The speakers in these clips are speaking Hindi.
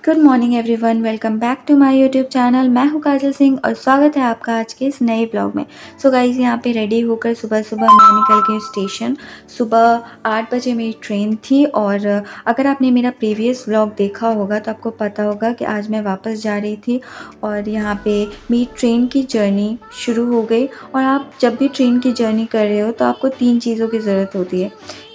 Good morning everyone, welcome back to my YouTube channel. मैं हूं काजल सिंह और स्वागत है आपका आज के इस नए ब्लॉग में। सो गाइस, यहाँ पे रेडी होकर सुबह सुबह मैं निकल गई स्टेशन। सुबह 8 बजे मेरी ट्रेन थी और अगर आपने मेरा प्रीवियस व्लॉग देखा होगा तो आपको पता होगा कि आज मैं वापस जा रही थी और यहाँ पे मेरी ट्रेन की जर्नी शुरू हो गई। और आप जब भी ट्रेन की जर्नी कर रहे हो तो आपको 3 चीज़ों की ज़रूरत होती है।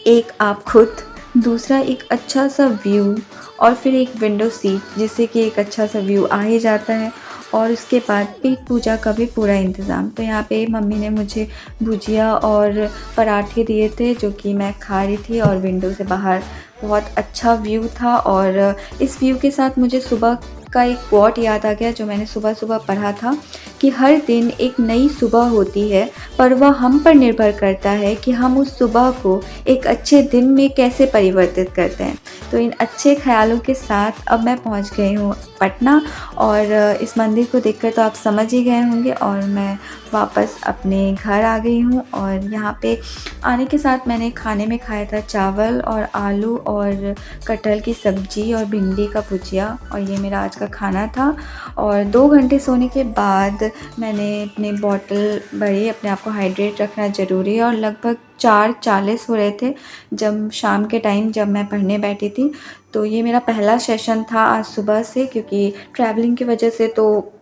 एक आप खुद, दूसरा एक अच्छा सा व्यू और फिर एक विंडो सीट जिससे कि एक अच्छा सा व्यू आ ही जाता है। और उसके बाद पेट पूजा का भी पूरा इंतज़ाम। तो यहाँ पे मम्मी ने मुझे भुजिया और पराठे दिए थे जो कि मैं खा रही थी और विंडो से बाहर बहुत अच्छा व्यू था। और इस व्यू के साथ मुझे सुबह का एक कोट याद आ गया जो मैंने सुबह सुबह पढ़ा था कि हर दिन एक नई सुबह होती है, पर वह हम पर निर्भर करता है कि हम उस सुबह को एक अच्छे दिन में कैसे परिवर्तित करते हैं। तो इन अच्छे ख्यालों के साथ अब मैं पहुंच गई हूँ पटना और इस मंदिर को देखकर तो आप समझ ही गए होंगे। और मैं वापस अपने घर आ गई हूँ और यहाँ पे आने के साथ मैंने खाने में खाया था चावल और आलू और कटहल की सब्ज़ी और भिंडी का भुजिया, और ये मेरा आज का खाना था। और 2 घंटे सोने के बाद मैंने अपनी बॉटल भरी। अपने आप को हाइड्रेट रखना ज़रूरी है। और लगभग 4:40 हो रहे थे जब शाम के टाइम जब मैं पढ़ने बैठी थी। तो ये मेरा पहला सेशन था आज सुबह से, क्योंकि ट्रैवलिंग की वजह से तो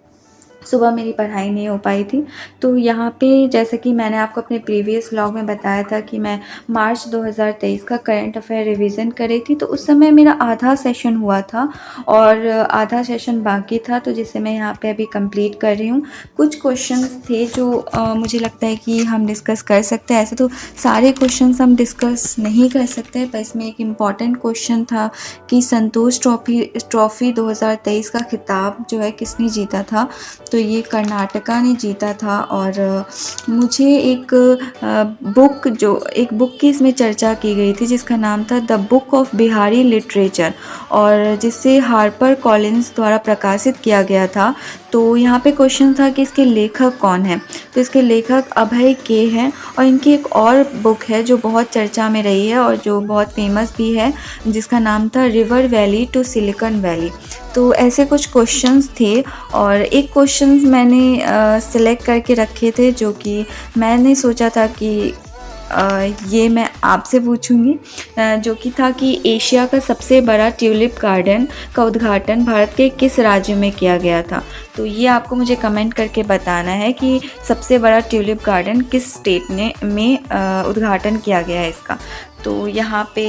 सुबह मेरी पढ़ाई नहीं हो पाई थी। तो यहाँ पे जैसे कि मैंने आपको अपने प्रीवियस व्लॉग में बताया था कि मैं मार्च 2023 का करंट अफेयर रिवीजन कर रही थी। तो उस समय मेरा आधा सेशन हुआ था और आधा सेशन बाकी था, तो जिसे मैं यहाँ पे अभी कंप्लीट कर रही हूँ। कुछ क्वेश्चंस थे जो मुझे लगता है कि हम डिस्कस कर सकते हैं। ऐसे तो सारे क्वेश्चंस हम डिस्कस नहीं कर सकते, पर इसमें एक इम्पॉर्टेंट क्वेश्चन था कि संतोष ट्रॉफ़ी 2023 का खिताब जो है किसने जीता था। तो ये कर्नाटका ने जीता था। और मुझे एक बुक की इसमें चर्चा की गई थी जिसका नाम था the book of Bihari literature, और जिसे हार्पर कॉलिन्स द्वारा प्रकाशित किया गया था। तो यहाँ पे क्वेश्चन था कि इसके लेखक कौन है। तो इसके लेखक अभय के हैं। और इनकी एक और बुक है जो बहुत चर्चा में रही है और जो बहुत फेमस भी है, जिसका नाम था river valley to Silicon Valley. तो ऐसे कुछ क्वेश्चंस थे और एक क्वेश्चंस मैंने सिलेक्ट करके रखे थे जो कि मैंने सोचा था कि ये मैं आपसे पूछूंगी, जो कि था कि एशिया का सबसे बड़ा ट्यूलिप गार्डन का उद्घाटन भारत के किस राज्य में किया गया था। तो ये आपको मुझे कमेंट करके बताना है कि सबसे बड़ा ट्यूलिप गार्डन किस स्टेट में उद्घाटन किया गया है इसका। तो यहाँ पे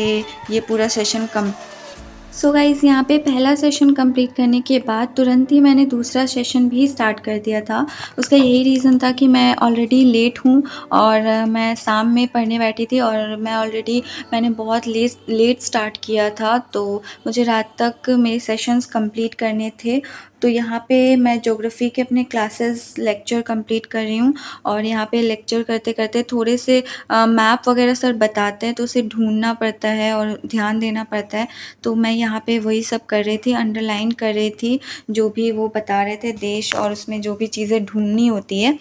ये पूरा सेशन सो गाइज़, यहाँ पे पहला सेशन कंप्लीट करने के बाद तुरंत ही मैंने दूसरा सेशन भी स्टार्ट कर दिया था। उसका यही रीज़न था कि मैं ऑलरेडी लेट हूँ और मैं शाम में पढ़ने बैठी थी और मैंने बहुत लेट स्टार्ट किया था, तो मुझे रात तक मेरे सेशंस कंप्लीट करने थे। तो यहाँ पे मैं ज्योग्राफी के अपने क्लासेस लेक्चर कंप्लीट कर रही हूँ और यहाँ पे लेक्चर करते करते थोड़े से मैप वगैरह सर बताते हैं तो उसे ढूंढना पड़ता है और ध्यान देना पड़ता है। तो मैं यहाँ पे वही सब कर रही थी, अंडरलाइन कर रही थी जो भी वो बता रहे थे देश, और उसमें जो भी चीज़ें ढूंढनी होती है।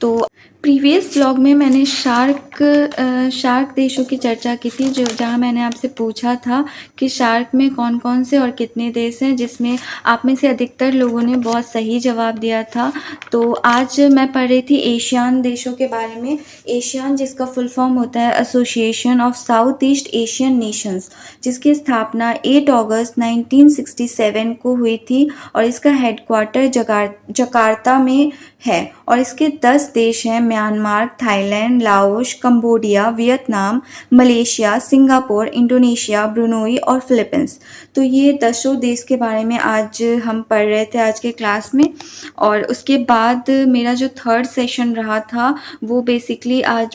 तो प्रीवियस व्लॉग में मैंने शार्क देशों की चर्चा की थी, जहाँ मैंने आपसे पूछा था कि शार्क में कौन कौन से और कितने देश हैं, जिसमें आप में से अधिकतर लोगों ने बहुत सही जवाब दिया था। तो आज मैं पढ़ रही थी एशियान देशों के बारे में। एशियान जिसका फुल फॉर्म होता है association of south east Asian Nations, जिसकी स्थापना 8 अगस्त 1967 को हुई थी और इसका हेडक्वार्टर जकार्ता में है। और इसके 10 देश हैं Myanmar, Thailand, Laos, Cambodia, Vietnam, Malaysia, Singapore, Indonesia, Brunei और फिलीपींस। तो ये 10 देश के बारे में आज हम पढ़ रहे थे आज के क्लास में। और उसके बाद मेरा जो थर्ड सेशन रहा था वो बेसिकली आज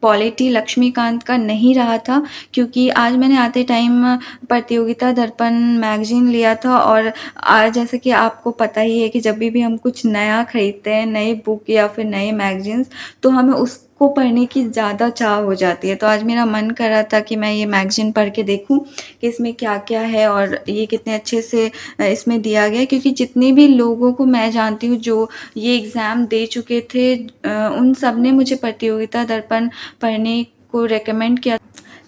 पॉलिटी लक्ष्मीकांत का नहीं रहा था, क्योंकि आज मैंने आते टाइम प्रतियोगिता दर्पण मैगजीन लिया था। और आज जैसे कि आपको पता ही है कि जब भी हम कुछ नया खरीदते हैं, नई बुक या फिर नए मैगजीन्स, तो हमें उसको पढ़ने की ज़्यादा चाह हो जाती है। तो आज मेरा मन कर रहा था कि मैं ये मैगजीन पढ़ के देखूं कि इसमें क्या क्या है और ये कितने अच्छे से इसमें दिया गया है। क्योंकि जितने भी लोगों को मैं जानती हूँ जो ये एग्ज़ाम दे चुके थे, उन सब ने मुझे प्रतियोगिता दर्पण पढ़ने को रेकमेंड किया।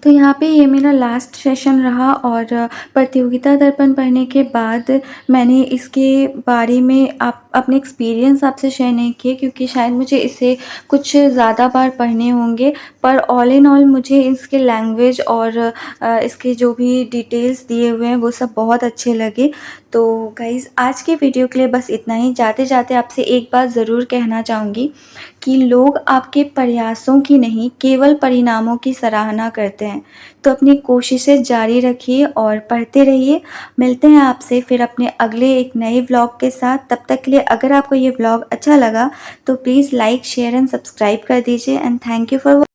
तो यहाँ पे ये मेरा लास्ट सेशन रहा और प्रतियोगिता दर्पण पढ़ने के बाद मैंने इसके बारे में आप अपने एक्सपीरियंस आपसे शेयर नहीं किए, क्योंकि शायद मुझे इसे कुछ ज़्यादा बार पढ़ने होंगे। पर ऑल इन ऑल मुझे इसके लैंग्वेज और इसके जो भी डिटेल्स दिए हुए हैं वो सब बहुत अच्छे लगे। तो गाइज़, आज की वीडियो के लिए बस इतना ही। जाते-जाते आपसे एक बात ज़रूर कहना चाहूँगी कि लोग आपके प्रयासों की नहीं, केवल परिणामों की सराहना करते हैं। तो अपनी कोशिशें जारी रखिए और पढ़ते रहिए। मिलते हैं आपसे फिर अपने अगले एक नए व्लॉग के साथ। तब तक के लिए अगर आपको ये व्लॉग अच्छा लगा तो please like, share and subscribe कर दीजिए एंड थैंक यू फॉर